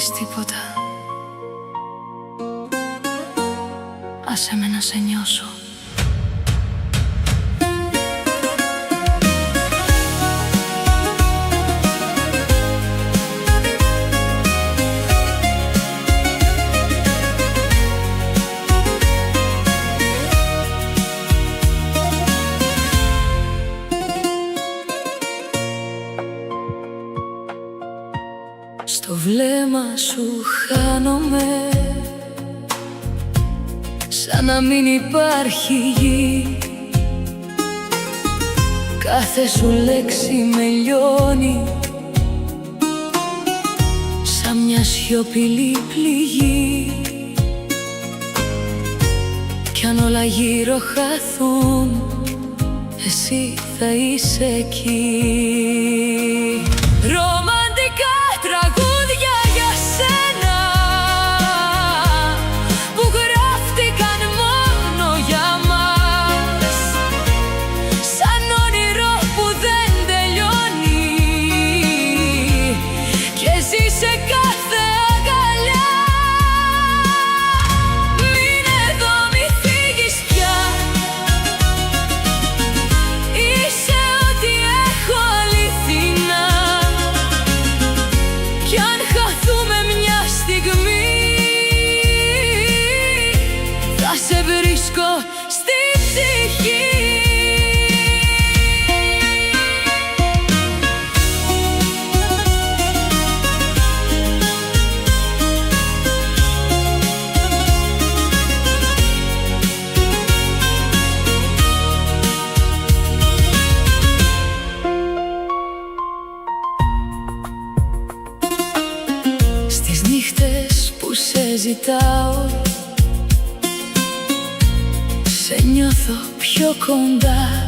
πεις τίποτα. Άσε με να σε νιώσω. Στο βλέμμα σου χάνομαι, σαν να μην υπάρχει γη. Κάθε σου λέξη με λιώνει, σαν μια σιωπηλή πληγή. Κι αν όλα γύρω χαθούν, εσύ θα είσαι εκεί. Ρομαντικά τραγούδια για σένα, που γράφτηκαν μόνο για μας, σαν όνειρο που δεν τελειώνει και ζει σε κάθε αγκαλιά. Μην εδώ, μη φύγεις πια, είσαι ό,τι έχω αληθινά. Κι αν χαθούμε μια στιγμή, θα σε βρίσκω στη ψυχή. Στις νύχτες που σε ζητάω, σε νιώθω πιο κοντά,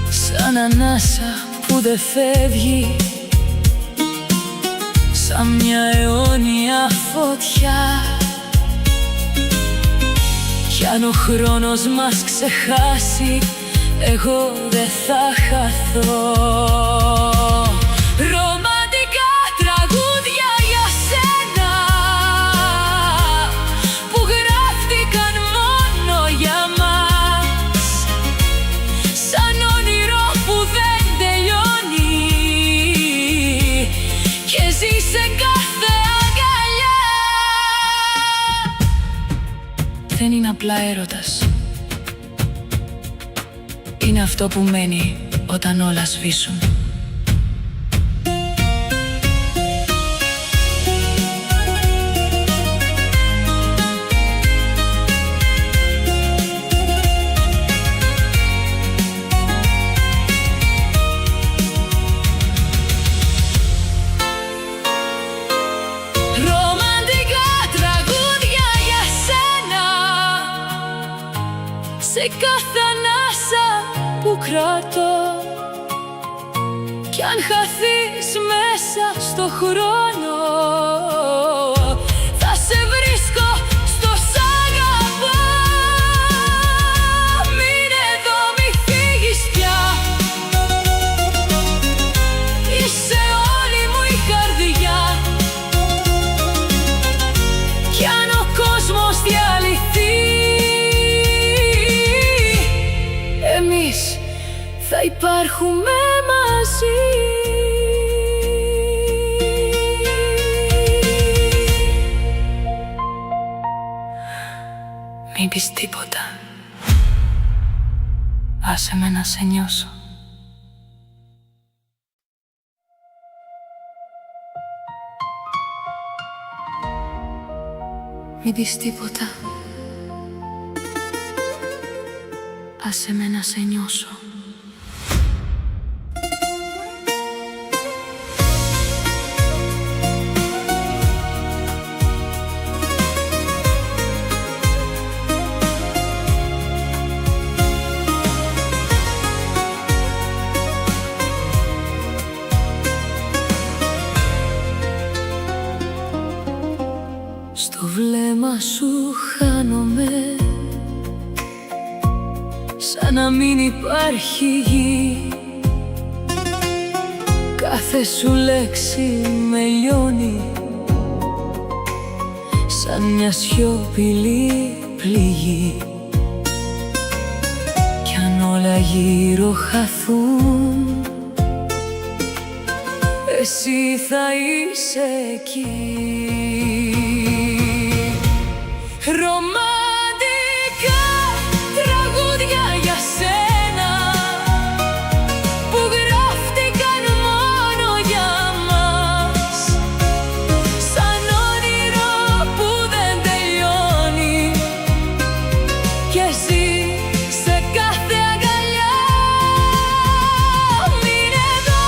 σαν ανάσα που δεν φεύγει, σαν μια αιώνια φωτιά. Κι αν ο χρόνος μας ξεχάσει, εγώ δεν θα χαθώ. Ρομαντικά τραγούδια για σένα, που γράφτηκαν μόνο για μας, σαν όνειρο που δεν τελειώνει και ζει σε κάθε αγκαλιά. Δεν είναι απλά έρωτας, είναι αυτό που μένει όταν όλα σβήσουν. Ρομαντικά τραγούδια για σένα, σε κάθε ανάσα που κρατώ. Κι αν χαθείς μέσα στο χρόνο, θα σε βρίσκω στο σ' αγαπώ. Μην εδώ, μη φύγεις πια, είσαι όλη μου η καρδιά. Κι αν ο κόσμος διαλυθεί, εμείς θα υπάρχουμε μαζί. Μην πεις τίποτα, άσε με να σε νιώσω. Μην πεις τίποτα, άσε με να σε νιώσω. Στο βλέμμα σου χάνομαι, σαν να μην υπάρχει γη. Κάθε σου λέξη με λιώνει σαν μια σιωπηλή πληγή. Κι αν όλα γύρω χαθούν, εσύ θα είσαι εκεί. Ρομαντικά τραγούδια για σένα που γράφτηκαν μόνο για μας, σαν όνειρο που δεν τελειώνει κι εσύ σε κάθε αγκαλιά. Μείνε εδώ,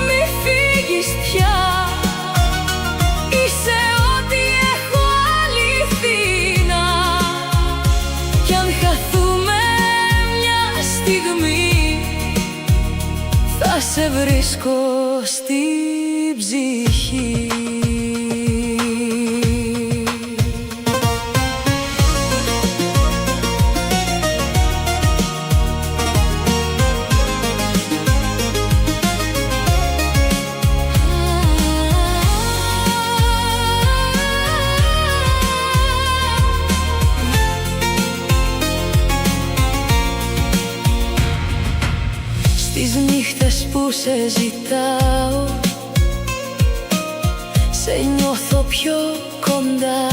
μη φύγεις πια, είσαι ό,τι έχω αληθινά. Κι αν χαθούμε μια στιγμή, θα σε βρίσκω στην ψυχή. Στις νύχτες που σε ζητάω, σε νιώθω πιο κοντά,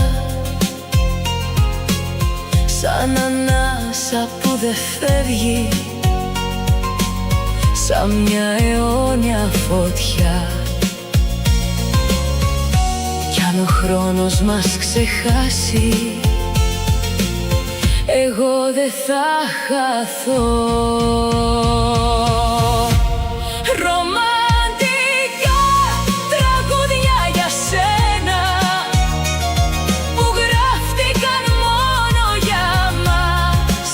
σαν ανάσα που δεν φεύγει, σαν μια αιώνια φωτιά. Κι αν ο χρόνος μας ξεχάσει, εγώ δεν θα χαθώ. Ρομαντικά τραγούδια για σένα που γράφτηκαν μόνο για μας,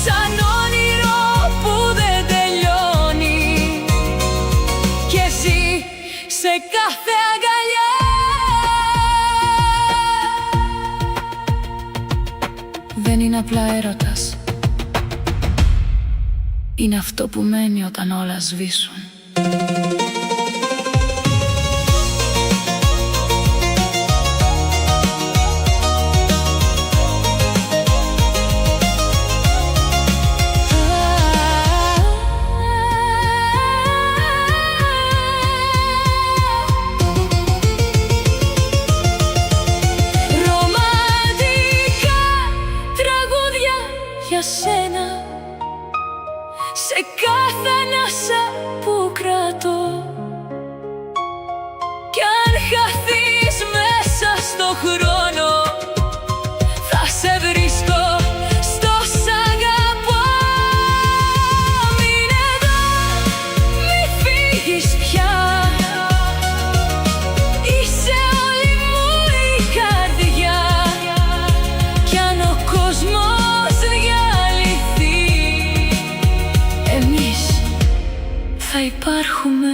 σαν όνειρο που δεν τελειώνει κι εσύ σε κάθε αγκαλιά. Δεν είναι απλά έρωτας, είναι αυτό που μένει όταν όλα σβήσουν. Ρομαντικά τραγούδια για σένα, σε κάθε ανάσα που κρατώ. Κι αν χαθείς μέσα στο χρόνο, θα σε βρίσκω στο σ' αγαπώ. Μείνε εδώ, μη φύγεις πια, είσαι όλη μου η καρδιά. Κι αν ο κόσμος διαλυθεί, εμείς θα υπάρχουμε.